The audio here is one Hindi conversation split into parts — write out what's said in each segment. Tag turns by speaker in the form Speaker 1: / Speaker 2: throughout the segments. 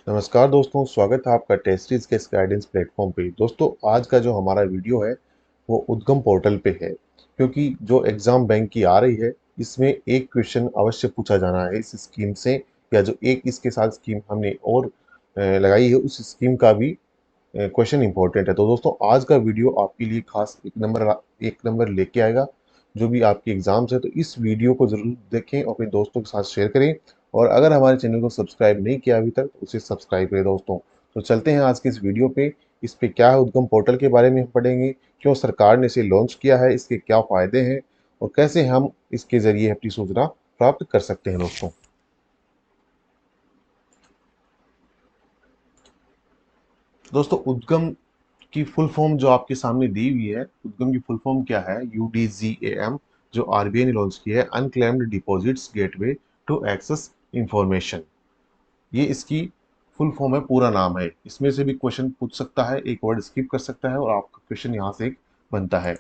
Speaker 1: नमस्कार दोस्तों, स्वागत है आपका टेस्टीज के इस गाइडेंस प्लेटफॉर्म पे। दोस्तों, आज का जो हमारा वीडियो है वो उद्गम पोर्टल पे है, क्योंकि जो एग्जाम बैंक की आ रही है इसमें एक क्वेश्चन अवश्य पूछा जाना है इस स्कीम से, या जो एक इसके साथ स्कीम हमने और लगाई है उस स्कीम का भी क्वेश्चन इंपॉर्टेंट है। तो दोस्तों, आज का वीडियो आपके लिए खास एक नंबर लेके आएगा। जो भी आपके एग्जाम्स है तो इस वीडियो को जरूर देखें और अपने दोस्तों के साथ शेयर करें। और अगर हमारे चैनल को सब्सक्राइब नहीं किया अभी तक तो उसे सब्सक्राइब करें दोस्तों। तो चलते हैं आज के इस वीडियो पे। इस पे क्या है, उद्गम पोर्टल के बारे में हम पढ़ेंगे, क्यों सरकार ने इसे लॉन्च किया है, इसके क्या फायदे हैं और कैसे हम इसके जरिए अपनी सूचना प्राप्त कर सकते हैं दोस्तों। दोस्तों, उद्गम की फुल फॉर्म जो आपके सामने दी हुई है, उद्गम की फुल फॉर्म क्या है? UDGAM, जो आरबीआई ने लॉन्च किया है, unclaimed deposits gateway to access information. ये इसकी फुल फॉर्म है, पूरा नाम है। इसमें से भी क्वेश्चन पूछ सकता है, एक वर्ड स्किप कर सकता है और आपका क्वेश्चन यहाँ से एक बनता है।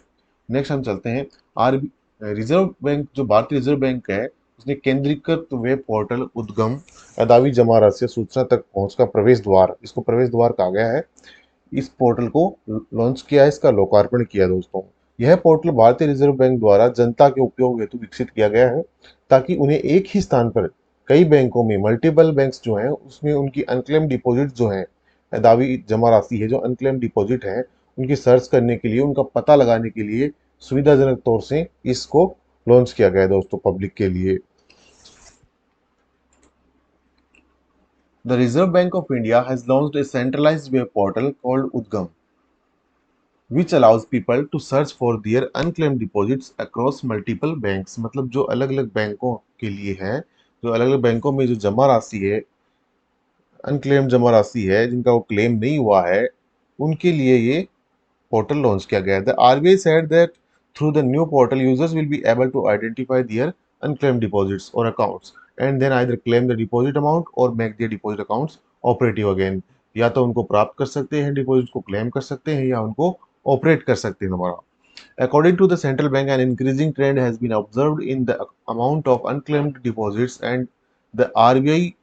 Speaker 1: नेक्स्ट हम चलते हैं। आर रिजर्व बैंक, जो भारतीय रिजर्व बैंक है, उसने केंद्रीकृत वेब पोर्टल उद्गम अदावी जमा राशि सूचना तक पहुंच का प्रवेश द्वार, इसको प्रवेश द्वार कहा गया है, इस पोर्टल को लॉन्च किया है, इसका लोकार्पण किया दोस्तों। यह पोर्टल भारतीय रिजर्व बैंक द्वारा जनता के उपयोग हेतु विकसित किया गया है, ताकि उन्हें एक ही स्थान पर कई बैंकों में, मल्टीपल बैंक्स जो हैं उसमें उनकी अनक्लेम डिपॉजिट जो है, दावी जमा राशि है जो अनक्लेम डिपॉजिट है, उनकी सर्च करने के लिए, उनका पता लगाने के लिए सुविधाजनक तौर से इसको लॉन्च किया गया है दोस्तों पब्लिक के लिए। The Reserve Bank of India has launched a centralized web portal called Udgam, which allows people to search for their unclaimed deposits across multiple banks। मतलब जो अलग अलग बैंकों के लिए है, जो अलग अलग बैंकों में जो जमा राशि है, अनक्लेम्ड जमा राशि है, जिनका वो क्लेम नहीं हुआ है, उनके लिए ये पोर्टल लॉन्च किया गया है। The RBI said that through the new portal users will be able to identify their unclaimed deposits or accounts and then either claim the deposit amount or make their deposit accounts operative again। या तो उनको प्राप्त कर सकते हैं, डिपॉजिट को क्लेम कर सकते हैं, या उनको ऑपरेट कर सकते हैं दोबारा। According to the central bank, an increasing trend has been observed in the amount of unclaimed deposits, and the RBI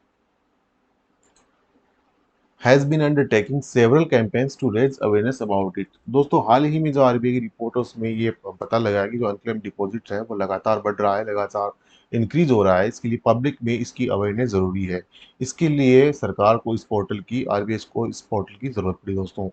Speaker 1: has been undertaking several campaigns to raise awareness about it। दोस्तों, हाल ही में जो आरबीआई की रिपोर्ट है उसमें ये पता लगा है कि जो अनक्लेम डिपॉजिट है वो लगातार बढ़ रहा है, लगातार इंक्रीज हो रहा है। इसके लिए पब्लिक में इसकी अवेयरनेस जरूरी है। इसके लिए सरकार को इस पोर्टल की, आरबीआई को इस पोर्टल की जरूरत पड़ी दोस्तों।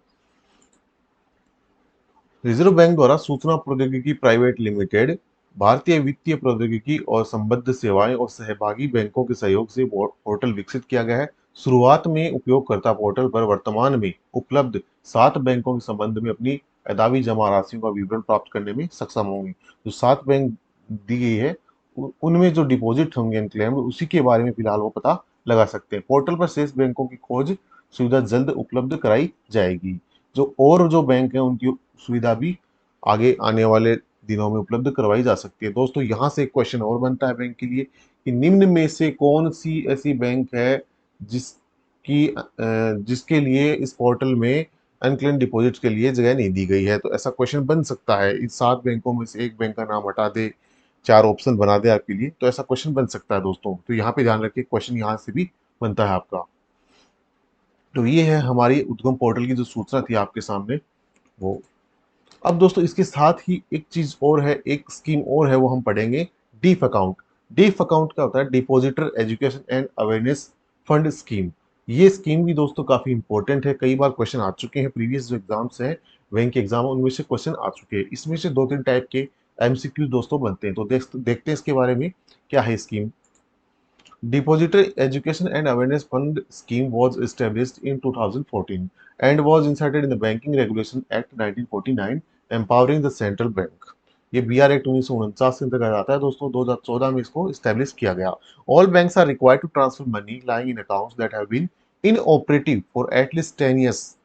Speaker 1: रिजर्व बैंक द्वारा सूचना प्रौद्योगिकी प्राइवेट लिमिटेड, भारतीय वित्तीय प्रौद्योगिकी और संबद्ध सेवाएं और सहभागी बैंकों के सहयोग से पोर्टल विकसित किया गया है। शुरुआत में उपयोगकर्ता पोर्टल पर वर्तमान में उपलब्ध 7 बैंकों के संबंध में अपनी अदावी जमा राशियों का विवरण प्राप्त करने में सक्षम होंगे। जो 7 बैंक दी गई है उनमें जो डिपॉजिट होंगे अनक्लेम्ड, उसी के बारे में फिलहाल वो पता लगा सकते हैं। पोर्टल पर शेष बैंकों की खोज सुविधा जल्द उपलब्ध कराई जाएगी। जो और जो बैंक हैं उनकी सुविधा भी आगे आने वाले दिनों में उपलब्ध करवाई जा सकती है। दोस्तों, यहाँ से एक क्वेश्चन और बनता है बैंक के लिए कि निम्न में से कौन सी ऐसी बैंक है जिसके लिए इस पोर्टल में अनक्लेम डिपॉजिट के लिए जगह नहीं दी गई है। तो ऐसा क्वेश्चन बन सकता है, इन 7 बैंकों में से एक बैंक का नाम हटा दे, 4 ऑप्शन बना दे आपके लिए, तो ऐसा क्वेश्चन बन सकता है दोस्तों। तो यहाँ पे ध्यान रखिए, क्वेश्चन यहाँ से भी बनता है आपका। तो ये है हमारी उद्गम पोर्टल की जो सूचना थी आपके सामने वो। अब दोस्तों, इसके साथ ही एक चीज और है, एक स्कीम और है, वो हम पढ़ेंगे, डीफ अकाउंट। डीफ अकाउंट क्या होता है? Depositor education and awareness fund scheme. ये स्कीम भी दोस्तों काफी इंपॉर्टेंट है, कई बार क्वेश्चन आ चुके हैं, प्रीवियस जो एग्जाम्स हैं, बैंक के एग्जाम, उनमें से क्वेश्चन आ चुके हैं। इसमें से 2-3 टाइप के एमसीक्यू दोस्तों बनते हैं। तो देखते हैं इसके बारे में क्या है scheme. Depository Education and Awareness Fund scheme was established in 2014 and was inserted in the Banking Regulation Act 1949, empowering the central bank। ये बीआर एक्ट 1949 के अंतर्गत आता है दोस्तों। 2014 में इसको स्टैब्लिश किया गया। All banks are required to transfer money lying in accounts that have been inoperative for at least 10 years.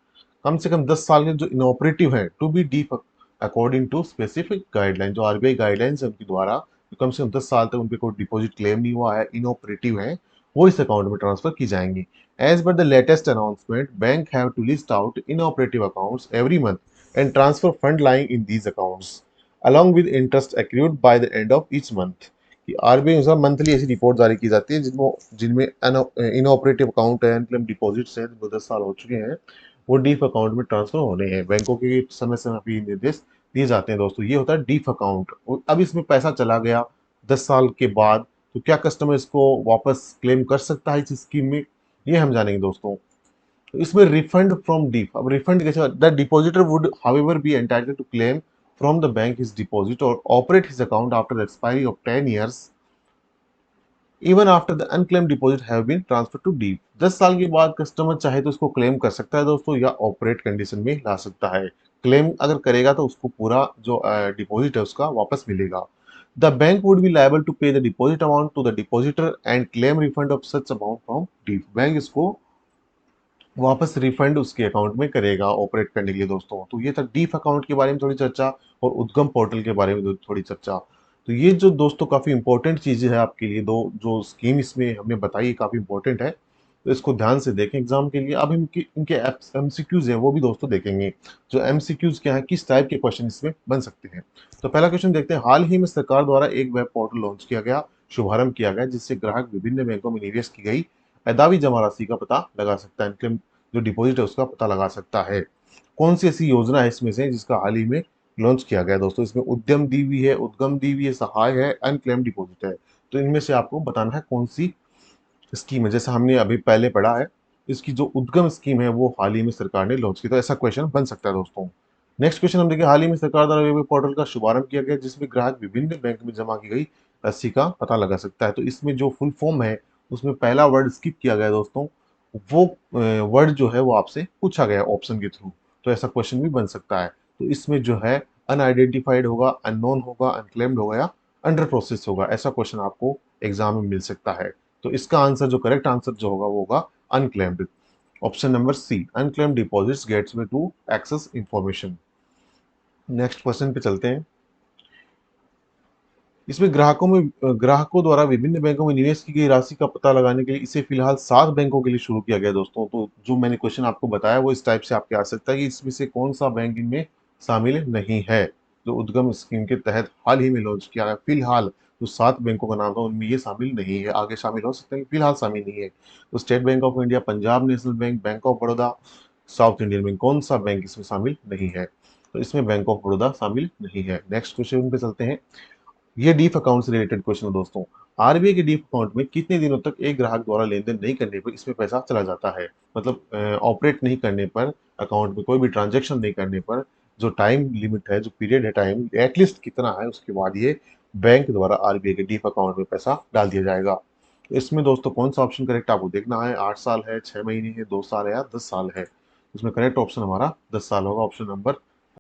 Speaker 1: कम से कम 10 साल के जो इनऑपरेटिव है, to be DEAF according to specific guideline. जो आरबीआई गाइडलाइंस है उनके द्वारा, जो कम से कम 10 साल तक उनके कोई डिपॉजिट क्लेम नहीं हुआ है, इनऑपरेटिव है, वो इस अकाउंट में ट्रांसफर की जाएंगी। As per the latest announcement, bank have to list out inoperative accounts every month and transfer fund lying in these accounts along with interest accrued by the end of each month। कि आरबीआई अनुसार मंथली ऐसी रिपोर्ट जारी की जाती है जिनमें जिनमें इनऑपरेटिव अकाउंट है, अनक्लेम डिपॉजिट्स हैं जिनको 10 साल हो चुके हैं, वो डीफ अकाउंट में ट्रांसफर होने हैं। बैंकों के समय समय पर ये निर्देश दिए जाते हैं दोस्तों। ये होता है डीफ अकाउंट। और अब इसमें पैसा चला गया 10 साल के बाद, तो क्या कस्टमर इसको वापस क्लेम कर सकता है इस स्कीम में, ये हम जानेंगे दोस्तों। तो इसमें रिफंड फ्रॉम डीफ, अब रिफंड कैसे, the depositor would however be entitled to claim from the bank his deposit और operate his account after the expiry of 10 years even after the unclaimed deposit have been transfer to DEAF. 10 साल के बाद कस्टमर चाहे तो इसको क्लेम कर सकता है दोस्तों, या ऑपरेट कंडीशन में ला सकता है। क्लेम अगर करेगा तो उसको पूरा जो डिपॉजिट है उसका वापस मिलेगा। The bank would be liable to pay the deposit amount to the depositor and claim refund of such amount from DEAF. Bank इसको वापस रिफंड उसके अकाउंट में करेगा ऑपरेट करने के लिए दोस्तों। तो ये था डीफ अकाउंट के बारे में थोड़ी चर्चा, और उद्गम पोर्टल के बारे में थोड़ी चर्चा। तो ये जो दोस्तों काफी इंपॉर्टेंट चीजें है आपके लिए, दो जो स्कीम इसमें हमने बताई काफी इंपॉर्टेंट है, तो इसको ध्यान से देखें एग्जाम के लिए। अब इनके इनके एमसीक्यूज हैं वो भी दोस्तों देखेंगे। जो एमसीक्यूज क्या है, किस टाइप के क्वेश्चन इसमें बन सकते हैं। तो पहला क्वेश्चन देखते हैं। हाल ही में सरकार द्वारा एक वेब पोर्टल लॉन्च किया गया, शुभारंभ किया गया, जिससे ग्राहक विभिन्न बैंकों में निवेश की गई अदावी जमा राशि का पता लगा सकता है, जो डिपॉजिट है उसका पता लगा सकता है। कौन सी ऐसी योजना है इसमें से जिसका हाल ही में लॉन्च किया गया दोस्तों। इसमें उद्यम दी हुई है, उद्गम दी हुई है, सहाय है, अनक्लेम डिपॉजिट है। तो इनमें से आपको बताना है कौन सी स्कीम है। जैसा हमने अभी पहले पढ़ा है, इसकी जो उद्गम स्कीम है वो हाल ही में सरकार ने लॉन्च की, तो ऐसा क्वेश्चन बन सकता है दोस्तों। नेक्स्ट क्वेश्चन हम देखें। हाल ही में सरकार द्वारा वेब पोर्टल का शुभारंभ किया गया, जिसमें ग्राहक विभिन्न बैंक में जमा की गई राशि का पता लगा सकता है। तो इसमें जो फुल फॉर्म है उसमें पहला वर्ड स्किप किया गया है दोस्तों। वो वर्ड जो है वो आपसे पूछा गया ऑप्शन के थ्रू, तो ऐसा क्वेश्चन भी बन सकता है। तो इसमें जो है अनआइडेंटिफाइड होगा, अननोन होगा, अनक्लेम्ड होगा, या अंडर प्रोसेस होगा। ऐसा क्वेश्चन आपको एग्जाम में मिल सकता है। तो इसका आंसर, जो करेक्ट आंसर जो होगा वो होगा unclaimed. Option number C, unclaimed deposits gets way to access information. Next question पे चलते हैं। इसमें ग्राहकों द्वारा विभिन्न बैंकों में निवेश की गई राशि का पता लगाने के लिए इसे फिलहाल 7 बैंकों के लिए शुरू किया गया है दोस्तों। तो जो मैंने क्वेश्चन आपको बताया वो इस टाइप से आपके आ सकता है कि इसमें से कौन सा बैंक इनमें शामिल नहीं है। जो उद्गम स्कीम के तहत हाल ही में लॉन्च किया गया, फिलहाल जो 7 बैंकों का नाम था उनमें ये शामिल नहीं है। आगे शामिल हो सकते हैं, फिलहाल शामिल नहीं है। तो state bank of India, Punjab national bank, bank of Baroda, south Indian bank, कौन सा बैंक इसमें शामिल नहीं है। तो इसमें बैंक ऑफ बड़ौदा शामिल नहीं है। नेक्स्ट क्वेश्चन पे चलते हैं। ये डीफ अकाउंट से रिलेटेड क्वेश्चन है दोस्तों। आरबीआई के डीफ अकाउंट में कितने दिनों तक एक ग्राहक द्वारा लेन देन नहीं करने पर इसमें पैसा चला जाता है। मतलब ऑपरेट नहीं करने पर, अकाउंट में कोई भी ट्रांजेक्शन नहीं करने पर, जो टाइम लिमिट है, जो पीरियड है टाइम, एटलीस्ट कितना है, उसके बाद ये बैंक द्वारा आरबीआई के डीफ अकाउंट में पैसा डाल दिया जाएगा। तो इसमें दोस्तों कौन सा ऑप्शन करेक्ट आपको देखना है। 8 साल है, 6 महीने है, 2 साल है, या 10 साल है। इसमें करेक्ट ऑप्शन हमारा 10 साल होगा, ऑप्शन नंबर